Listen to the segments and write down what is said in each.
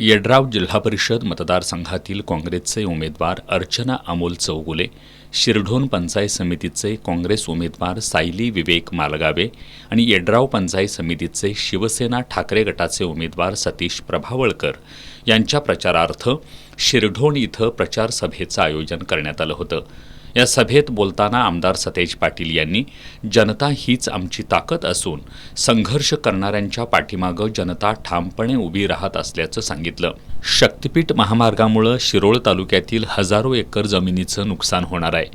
येड्राव जिल्हा परिषद मतदारसंघातील काँग्रेसचे उमेदवार अर्चना अमोल चौगुले, शिरढोण पंचायत समितीचे काँग्रेस उमेदवार सायली विवेक मालगावे आणि येड्राव पंचायत समितीचे शिवसेना ठाकरे गटाचे उमेदवार सतीश प्रभावळकर यांच्या प्रचारार्थ शिरढोण इथं प्रचार सभेचं आयोजन करण्यात आलं होतं। या सभेत बोलताना आमदार सतेज पाटील यांनी जनता हीच आमची ताकद असून संघर्ष करणाऱ्यांच्या पाठीमागं जनता ठामपणे उभी राहत असल्याचं सांगितलं। शक्तिपीठ महामार्गामुळे शिरोळ तालुक्यातील हजारो एकर जमिनीचं नुकसान होणार आहे।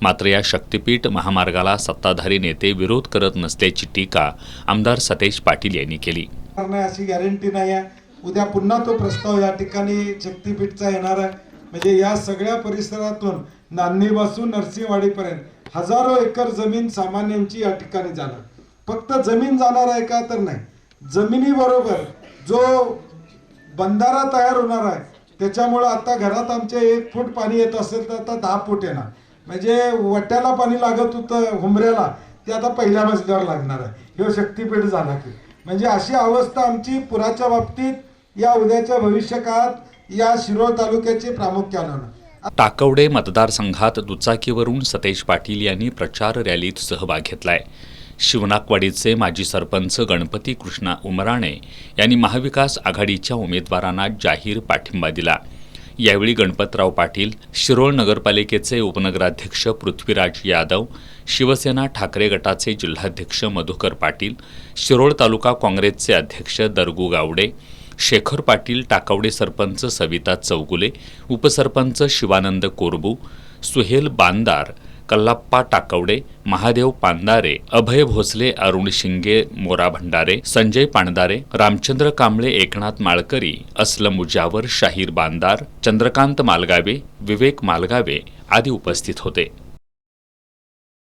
मात्र या शक्तिपीठ महामार्गाला सत्ताधारी नेते विरोध करत नसल्याची टीका आमदार सतेज पाटील यांनी केली। अशी गॅरंटी नाही आहे। उद्या पुन्हा तो प्रस्ताव या ठिकाणी शक्तिपीठचा येणार आहे। म्हणजे या सगळ्या परिसरातून नान्नीपासून नरसिंहवाडीपर्यंत हजारो एकर जमीन सामान्यांची या ठिकाणी जाणार। फक्त जमीन जाणार आहे का तर नाही, जमिनीबरोबर जो बंधारा तयार होणार आहे त्याच्यामुळे आता घरात आमचे 1 फूट पाणी येत असेल तर आता 10 फूट येणार। म्हणजे वट्याला पाणी लागत होतं हुंबऱ्याला, ते आता पहिल्या मजल्यावर लागणार आहे। हे शक्तिपीठ झाला की म्हणजे अशी अवस्था आमची पुराच्या बाबतीत या उद्याच्या भविष्यकाळात या शिरोळ तालुक्याची प्रामुख्याने होणार। टाकवडे मतदारसंघात दुचाकीवरून सतेज पाटील यांनी प्रचार रॅलीत सहभाग घेतलाय। शिवनाकवाडीचे माजी सरपंच गणपती कृष्णा उमराणे यांनी महाविकास आघाडीच्या उमेदवारांना जाहीर पाठिंबा दिला। यावेळी गणपतराव पाटील, शिरोळ नगरपालिकेचे उपनगराध्यक्ष पृथ्वीराज यादव, शिवसेना ठाकरे गटाचे जिल्हाध्यक्ष मधुकर पाटील, शिरोळ तालुका काँग्रेसचे अध्यक्ष दरगू गावडे, शेखर पाटील, टाकवडे सरपंच सविता चौगुले, उपसरपंच शिवानंद कोरबू, सुहेल बांदार, कल्लाप्पा टाकवडे, महादेव पांदारे, अभय भोसले, अरुण शिंगे, मोरा भंडारे, संजय पांडारे, रामचंद्र कांबळे, एकनाथ माळकरी, असलम मुजावर, शाहीर बांदार, चंद्रकांत मालगावे, विवेक मालगावे आदी उपस्थित होते।